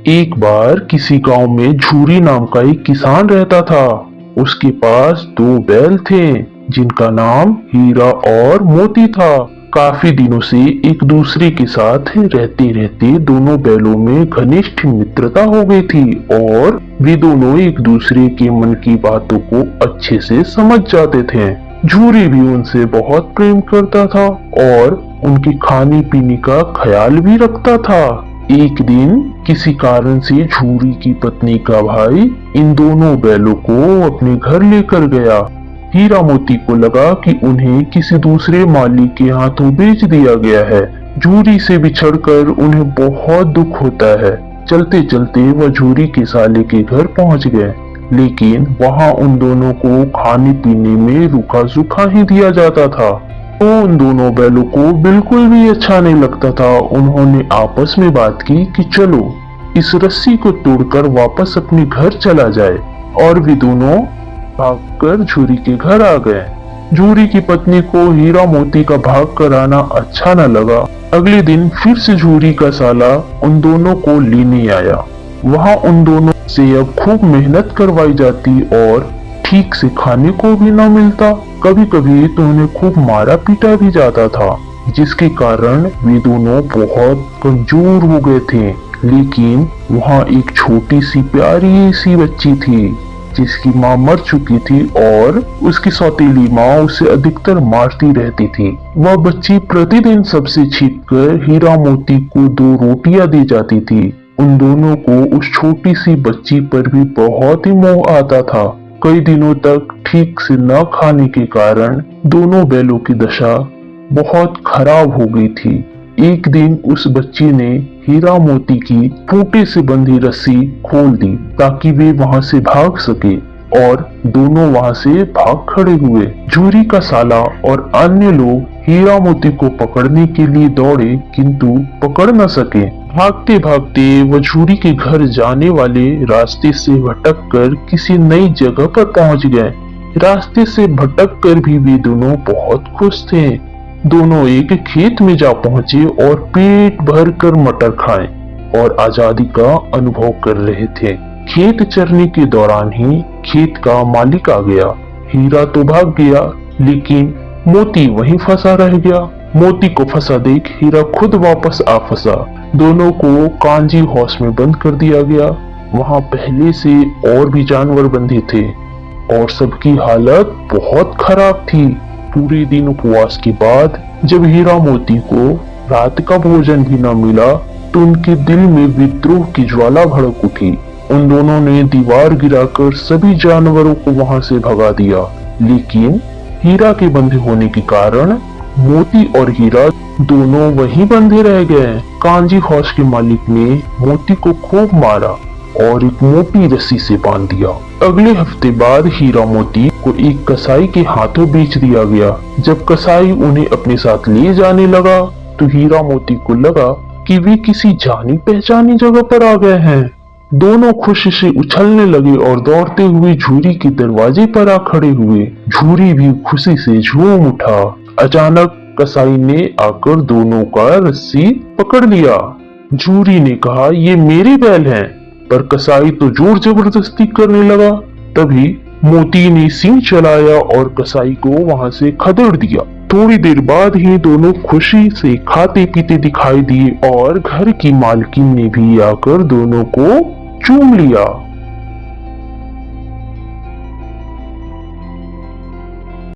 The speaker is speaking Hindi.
एक बार किसी गांव में झूरी नाम का एक किसान रहता था। उसके पास दो बैल थे जिनका नाम हीरा और मोती था। काफी दिनों से एक दूसरे के साथ रहते रहते दोनों बैलों में घनिष्ठ मित्रता हो गई थी और वे दोनों एक दूसरे के मन की बातों को अच्छे से समझ जाते थे। झूरी भी उनसे बहुत प्रेम करता था और उनके खाने पीने का ख्याल भी रखता था। एक दिन किसी कारण से झूरी की पत्नी का भाई इन दोनों बैलों को अपने घर लेकर गया। हीरा मोती को लगा कि उन्हें किसी दूसरे मालिक के हाथों बेच दिया गया है। झूरी से बिछड़कर उन्हें बहुत दुख होता है। चलते चलते वह झूरी के साले के घर पहुंच गए, लेकिन वहां उन दोनों को खाने पीने में रूखा सूखा ही दिया जाता था। तो उन दोनों बैलों को बिल्कुल भी अच्छा नहीं लगता था। उन्होंने आपस में बात की कि चलो इस रस्सी को तोड़कर वापस अपने घर चला जाए, और वे दोनों भागकर झूरी के घर आ गए। झूरी की पत्नी को हीरा मोती का भाग कर आना अच्छा न लगा। अगले दिन फिर से झूरी का साला उन दोनों को लेने आया। वहां उन दोनों से अब खूब मेहनत करवाई जाती और ठीक से खाने को भी न मिलता। कभी कभी तो उन्हें खूब मारा पीटा भी जाता था, जिसके कारण वे दोनों बहुत कमजोर हो गए थे। लेकिन वहाँ एक छोटी सी प्यारी सी बच्ची थी जिसकी माँ मर चुकी थी और उसकी सौतेली माँ उसे अधिकतर मारती रहती थी। वह बच्ची प्रतिदिन सबसे छिपकर हीरा मोती को 2 रोटियां दी जाती थी। उन दोनों को उस छोटी सी बच्ची पर भी बहुत ही मोह आता था। कई दिनों तक ठीक से न खाने के कारण दोनों बैलों की दशा बहुत खराब हो गई थी। एक दिन उस बच्ची ने हीरा मोती की खूंटे से बंधी रस्सी खोल दी ताकि वे वहां से भाग सके, और दोनों वहां से भाग खड़े हुए। झूरी का साला और अन्य लोग हीरा मोती को पकड़ने के लिए दौड़े, किंतु पकड़ न सके। भागते भागते वह झूरी के घर जाने वाले रास्ते से भटककर किसी नई जगह पर पहुंच गए। रास्ते से भटककर भी वे दोनों बहुत खुश थे। दोनों एक खेत में जा पहुंचे और पेट भर कर मटर खाए और आजादी का अनुभव कर रहे थे। खेत चरने के दौरान ही खेत का मालिक आ गया। हीरा तो भाग गया, लेकिन मोती वहीं फंसा रह गया। मोती को फंसा देख हीरा खुद वापस आ फंसा। दोनों को कांजी हाउस में बंद कर दिया गया। वहां पहले से और भी जानवर बंधे थे और सबकी हालत बहुत खराब थी। पूरे दिन उपवास के बाद जब हीरा मोती को रात का भोजन भी न मिला, तो उनके दिल में विद्रोह की ज्वाला भड़क उठी। उन दोनों ने दीवार गिराकर सभी जानवरों को वहां से भगा दिया, लेकिन हीरा के बंधे होने के कारण मोती और हीरा दोनों वहीं बंधे रह गए। कांजी हाउस के मालिक ने मोती को खूब मारा और एक मोटी रस्सी से बांध दिया। अगले हफ्ते बाद हीरा मोती को एक कसाई के हाथों बेच दिया गया। जब कसाई उन्हें अपने साथ ले जाने लगा, तो हीरा मोती को लगा कि वे किसी जानी पहचानी जगह पर आ गए हैं। दोनों खुशी से उछलने लगे और दौड़ते हुए झूरी के दरवाजे पर आ खड़े हुए। झूरी भी खुशी से झूम उठा। अचानक कसाई ने आकर दोनों का रस्सी पकड़ लिया। झूरी ने कहा, ये मेरे बैल हैं, पर कसाई तो जोर जबरदस्ती करने लगा। तभी मोती ने सींग चलाया और कसाई को वहां से खदेड़ दिया। थोड़ी देर बाद ही दोनों खुशी से खाते पीते दिखाई दिए और घर की मालकिन ने भी आकर दोनों को चूम लिया।